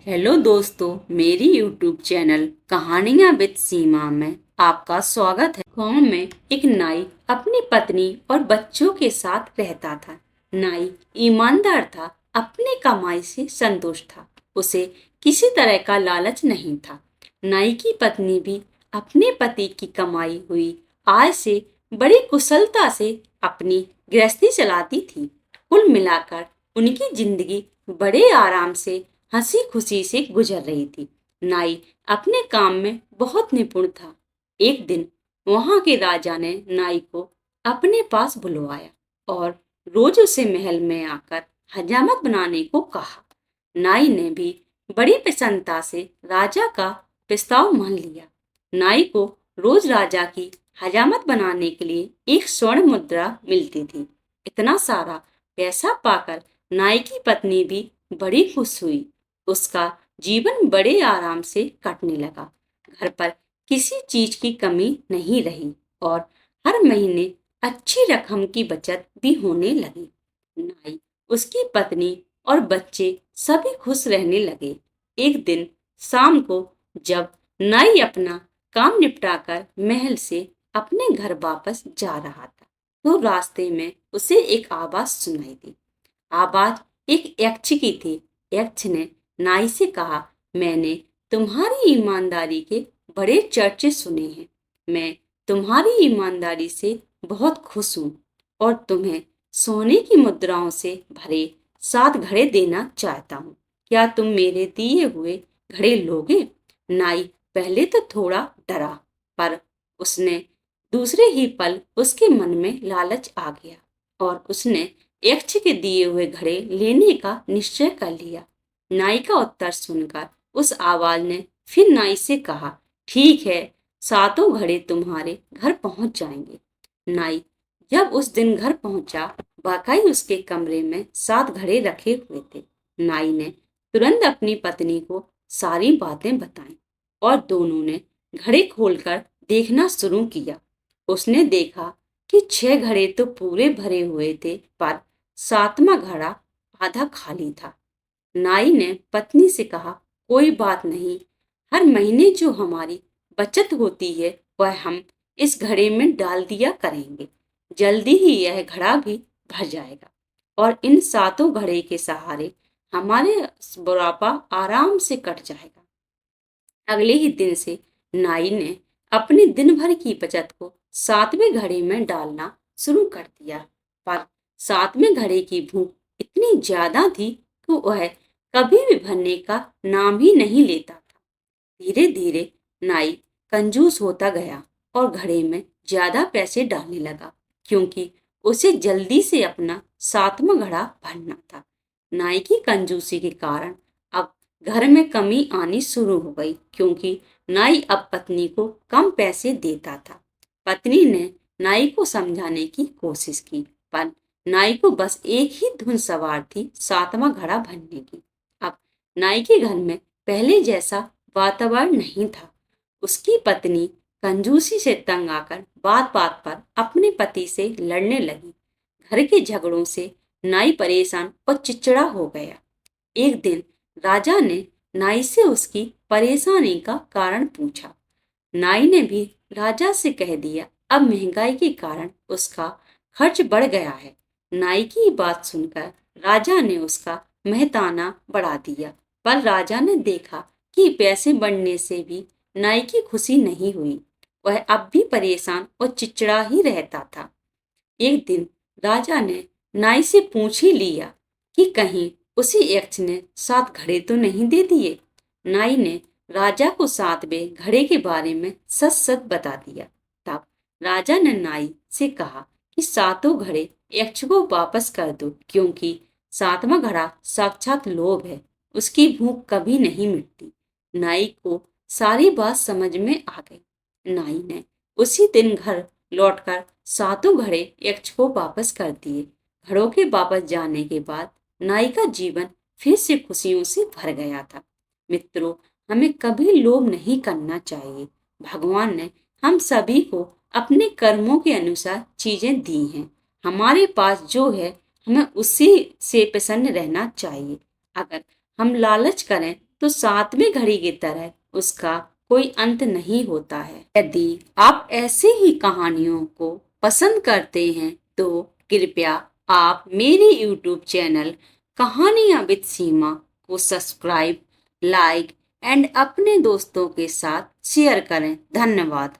Hello दोस्तों, मेरी YouTube channel कहानियां विद सीमा में आपका स्वागत है। गांव में एक नाई अपनी पत्नी और बच्चों के साथ रहता था। नाई ईमानदार था, अपनी कमाई से संतुष्ट था। उसे किसी तरह का लालच नहीं था। नाई की पत्नी भी अपने पति की कमाई हुई आय से बड़ी कुशलता से अपनी गृहस्थी चलाती थी। कुल मिलाकर उनकी जिंदगी बड़े आराम से हंसी खुशी से गुजर रही थी। नाई अपने काम में बहुत निपुण था। एक दिन वहां के राजा ने नाई को अपने पास बुलवाया और रोज उसे महल में आकर हजामत बनाने को कहा। नाई ने भी बड़ी प्रसन्नता से राजा का प्रस्ताव मान लिया। नाई को रोज राजा की हजामत बनाने के लिए एक स्वर्ण मुद्रा मिलती थी। इतना सारा पैसा पाकर नाई की पत्नी भी बड़ी खुश हुई। उसका जीवन बड़े आराम से कटने लगा। घर पर किसी चीज की कमी नहीं रही और हर महीने अच्छी रकम की बचत भी होने लगी। नाई, उसकी पत्नी और बच्चे सभी खुश रहने लगे। एक दिन शाम को जब नाई अपना काम निपटाकर महल से अपने घर वापस जा रहा था, तो रास्ते में उसे एक आवाज सुनाई दी। आवाज एक यक्ष की थी। यक्ष ने नाई से कहा, मैंने तुम्हारी ईमानदारी के बड़े चर्चे सुने हैं। मैं तुम्हारी ईमानदारी से बहुत खुश हूँ और तुम्हें सोने की मुद्राओं से भरे 7 घड़े देना चाहता हूँ। क्या तुम मेरे दिए हुए घड़े लोगे? नाई पहले तो थोड़ा डरा, पर उसने दूसरे ही पल उसके मन में लालच आ गया और उसने यक्ष के दिए हुए घड़े लेने का निश्चय कर लिया। नाई का उत्तर सुनकर उस आवाज ने फिर नाई से कहा, ठीक है, 7 घड़े तुम्हारे घर पहुंच जाएंगे। नाई जब उस दिन घर पहुंचा, वाकई उसके कमरे में 7 घड़े रखे हुए थे। नाई ने तुरंत अपनी पत्नी को सारी बातें बताईं और दोनों ने घड़े खोलकर देखना शुरू किया। उसने देखा कि 6 घड़े तो पूरे भरे हुए थे, पर 7वां घड़ा आधा खाली था। नाई ने पत्नी से कहा, कोई बात नहीं, हर महीने जो हमारी बचत होती है वह हम इस घड़े में डाल दिया करेंगे। जल्दी ही यह घड़ा भी भर जाएगा और इन 7 घड़े के सहारे हमारे बुढ़ापा आराम से कट जाएगा। अगले ही दिन से नाई ने अपने दिन भर की बचत को 7वें घड़े में डालना शुरू कर दिया। पर 7वें घड़े की भूख इतनी ज्यादा थी कि वह कभी भी भरने का नाम ही नहीं लेता था। धीरे धीरे नाई कंजूस होता गया और घड़े में ज्यादा पैसे डालने लगा, क्योंकि उसे जल्दी से अपना 7वां घड़ा भरना था। नाई की कंजूसी के कारण अब घर में कमी आनी शुरू हो गई, क्योंकि नाई अब पत्नी को कम पैसे देता था। पत्नी ने नाई को समझाने की कोशिश की, पर नाई को बस एक ही धुन सवार थी, 7वां घड़ा भरने की। अब नाई के घर में पहले जैसा वातावरण नहीं था। उसकी पत्नी कंजूसी से तंग आकर बात बात पर अपने पति से लड़ने लगी। घर के झगड़ों से नाई परेशान और चिड़चिड़ा हो गया। एक दिन राजा ने नाई से उसकी परेशानी का कारण पूछा। नाई ने भी राजा से कह दिया, अब महंगाई के कारण उसका खर्च बढ़ गया है। नाई की बात सुनकर राजा ने उसका मेहताना बढ़ा दिया, पर राजा ने देखा कि पैसे बढ़ने से भी नाई की खुशी नहीं हुई। वह अब भी परेशान और चिड़चिड़ा ही रहता था। एक दिन राजा ने नाई से पूछ ही लिया कि कहीं उसी यक्ष ने 7 घड़े तो नहीं दे दिए। नाई ने राजा को 7वें घड़े के बारे में सच सच बता दिया। तब राजा ने नाई से कहा कि 7 घड़े यक्ष को वापस कर दो, क्योंकि 7वां घड़ा साक्षात लोभ है, उसकी भूख कभी नहीं मिटती। नाई को सारी बात समझ में आ गई। नाई ने उसी दिन घर लौटकर 7 घड़े यक्ष को वापस कर दिए। घड़ों के वापस जाने के बाद नाई का जीवन फिर से खुशियों से भर गया था। मित्रों, हमें कभी लोभ नहीं करना चाहिए। भगवान ने हम सभी को अपने कर्मों के अनुसार चीजें दी हैं। हमारे पास जो है, हमें उसी से प्रसन्न रहना चाहिए। अगर हम लालच करें तो सातवीं घड़ी की तरह उसका कोई अंत नहीं होता है। यदि आप ऐसे ही कहानियों को पसंद करते हैं तो कृपया आप मेरे YouTube चैनल कहानियां विद सीमा को सब्सक्राइब, लाइक एंड अपने दोस्तों के साथ शेयर करें। धन्यवाद।